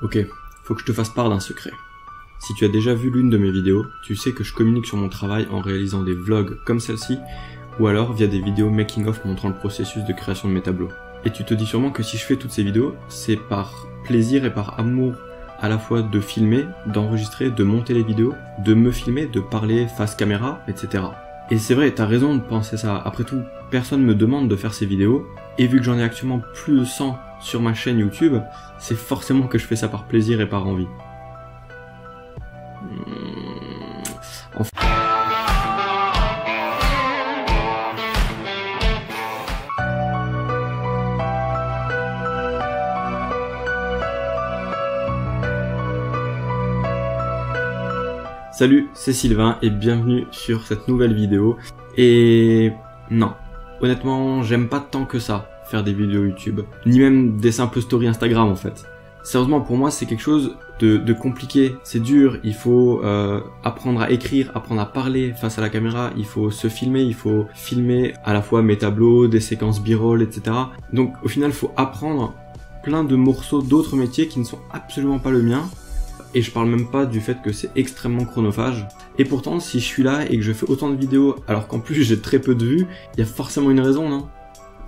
Ok, faut que je te fasse part d'un secret. Si tu as déjà vu l'une de mes vidéos, tu sais que je communique sur mon travail en réalisant des vlogs comme celle-ci, ou alors via des vidéos making-of montrant le processus de création de mes tableaux. Et tu te dis sûrement que si je fais toutes ces vidéos, c'est par plaisir et par amour à la fois de filmer, d'enregistrer, de monter les vidéos, de me filmer, de parler face caméra, etc. Et c'est vrai, t'as raison de penser ça. Après tout, personne me demande de faire ces vidéos, et vu que j'en ai actuellement plus de 100 sur ma chaîne YouTube, c'est forcément que je fais ça par plaisir et par envie. Salut, c'est Sylvain et bienvenue sur cette nouvelle vidéo. Et non, honnêtement, j'aime pas tant que ça faire des vidéos YouTube, ni même des simples stories Instagram en fait. Sérieusement, pour moi, c'est quelque chose de compliqué, c'est dur, il faut apprendre à écrire, apprendre à parler face à la caméra, il faut se filmer, il faut filmer à la fois mes tableaux, des séquences b-roll, etc. Donc au final, il faut apprendre plein de morceaux d'autres métiers qui ne sont absolument pas le mien. Et je parle même pas du fait que c'est extrêmement chronophage. Et pourtant, si je suis là et que je fais autant de vidéos, alors qu'en plus j'ai très peu de vues, il y a forcément une raison, non?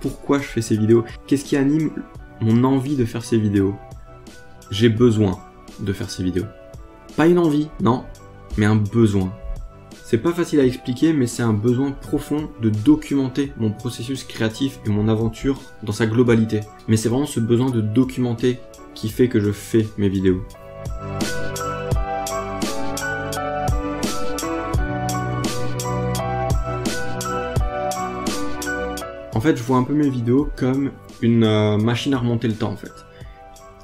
Pourquoi je fais ces vidéos? Qu'est-ce qui anime mon envie de faire ces vidéos? J'ai besoin de faire ces vidéos. Pas une envie, non, mais un besoin. C'est pas facile à expliquer, mais c'est un besoin profond de documenter mon processus créatif et mon aventure dans sa globalité. Mais c'est vraiment ce besoin de documenter qui fait que je fais mes vidéos. En fait, je vois un peu mes vidéos comme une machine à remonter le temps en fait.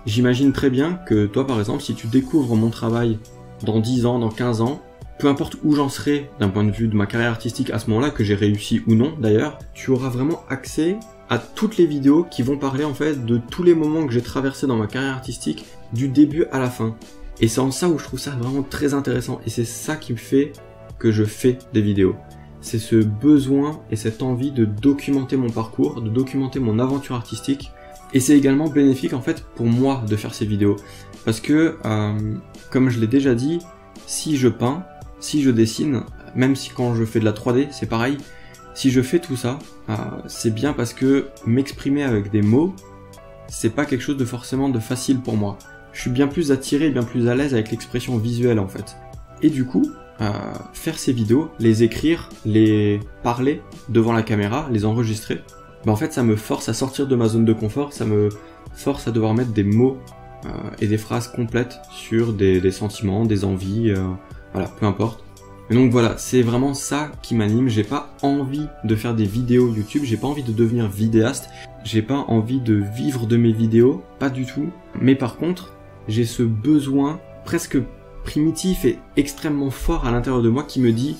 J'imagine très bien que toi par exemple, si tu découvres mon travail dans 10 ans, dans 15 ans, peu importe où j'en serai d'un point de vue de ma carrière artistique à ce moment-là, que j'ai réussi ou non d'ailleurs, tu auras vraiment accès à toutes les vidéos qui vont parler en fait de tous les moments que j'ai traversés dans ma carrière artistique, du début à la fin. Et c'est en ça où je trouve ça vraiment très intéressant, et c'est ça qui me fait que je fais des vidéos. C'est ce besoin et cette envie de documenter mon parcours, de documenter mon aventure artistique. Et c'est également bénéfique en fait pour moi de faire ces vidéos. Parce que, comme je l'ai déjà dit, si je peins, si je dessine, même si quand je fais de la 3D, c'est pareil. Si je fais tout ça, c'est bien parce que m'exprimer avec des mots, c'est pas quelque chose de forcément de facile pour moi. Je suis bien plus attiré, bien plus à l'aise avec l'expression visuelle en fait. Et du coup, faire ces vidéos, les écrire, les parler devant la caméra, les enregistrer, en fait ça me force à sortir de ma zone de confort, ça me force à devoir mettre des mots et des phrases complètes sur des sentiments, des envies, voilà, peu importe. Et donc voilà, c'est vraiment ça qui m'anime. J'ai pas envie de faire des vidéos YouTube, j'ai pas envie de devenir vidéaste, j'ai pas envie de vivre de mes vidéos, pas du tout. Mais par contre, j'ai ce besoin presque primitif et extrêmement fort à l'intérieur de moi qui me dit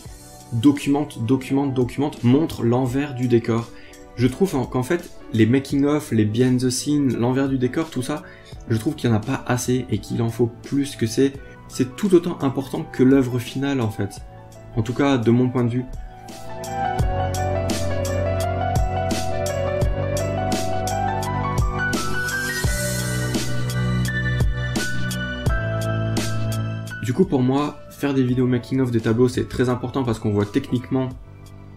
documente, documente, documente, montre l'envers du décor. Je trouve qu'en fait, les making-of, les behind the scenes, l'envers du décor, tout ça, je trouve qu'il n'y en a pas assez et qu'il en faut plus, que c'est tout autant important que l'œuvre finale en fait. En tout cas, de mon point de vue. Du coup, pour moi, faire des vidéos making-of des tableaux, c'est très important parce qu'on voit techniquement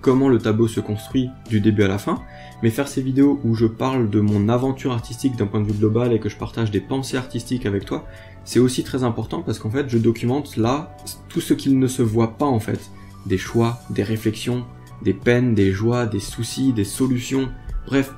comment le tableau se construit du début à la fin, mais faire ces vidéos où je parle de mon aventure artistique d'un point de vue global et que je partage des pensées artistiques avec toi, c'est aussi très important parce qu'en fait, je documente là tout ce qu'il ne se voit pas en fait. Des choix, des réflexions, des peines, des joies, des soucis, des solutions, bref,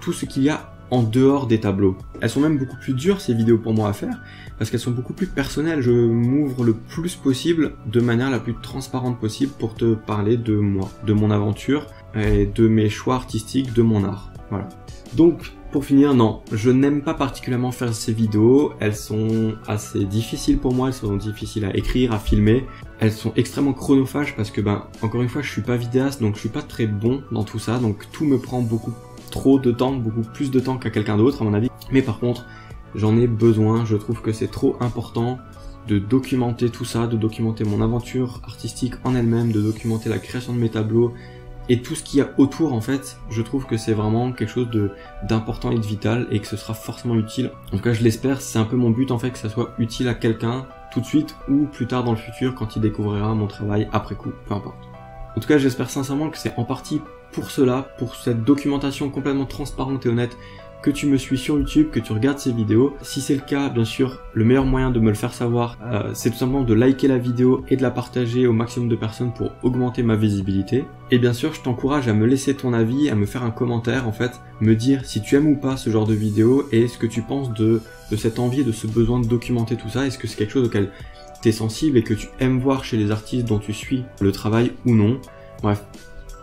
tout ce qu'il y a en dehors des tableaux. Elles sont même beaucoup plus dures ces vidéos pour moi à faire, parce qu'elles sont beaucoup plus personnelles. Je m'ouvre le plus possible, de manière la plus transparente possible pour te parler de moi, de mon aventure, et de mes choix artistiques, de mon art. Voilà. Donc, pour finir, non, je n'aime pas particulièrement faire ces vidéos, elles sont assez difficiles pour moi, elles sont difficiles à écrire, à filmer, elles sont extrêmement chronophages parce que, encore une fois, je suis pas vidéaste, donc je suis pas très bon dans tout ça, donc tout me prend beaucoup trop de temps, beaucoup plus de temps qu'à quelqu'un d'autre à mon avis. Mais par contre, j'en ai besoin, je trouve que c'est trop important de documenter tout ça, de documenter mon aventure artistique en elle-même, de documenter la création de mes tableaux, et tout ce qu'il y a autour en fait, je trouve que c'est vraiment quelque chose d'important et de vital et que ce sera forcément utile. En tout cas je l'espère, c'est un peu mon but en fait, que ça soit utile à quelqu'un tout de suite ou plus tard dans le futur quand il découvrira mon travail après coup, peu importe. En tout cas j'espère sincèrement que c'est en partie pour cela, pour cette documentation complètement transparente et honnête, que tu me suis sur YouTube, que tu regardes ces vidéos. Si c'est le cas, bien sûr, le meilleur moyen de me le faire savoir, c'est tout simplement de liker la vidéo et de la partager au maximum de personnes pour augmenter ma visibilité. Et bien sûr, je t'encourage à me laisser ton avis, à me faire un commentaire, en fait, me dire si tu aimes ou pas ce genre de vidéo et ce que tu penses de cette envie et de ce besoin de documenter tout ça. Est-ce que c'est quelque chose auquel tu es sensible et que tu aimes voir chez les artistes dont tu suis le travail ou non? Bref,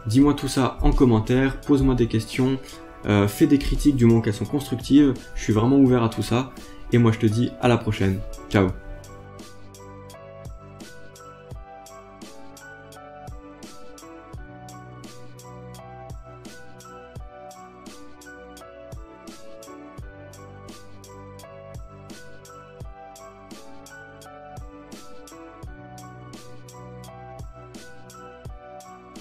dis-moi tout ça en commentaire, pose-moi des questions. Fais des critiques du moment qu'elles sont constructives, je suis vraiment ouvert à tout ça, et moi je te dis à la prochaine, ciao.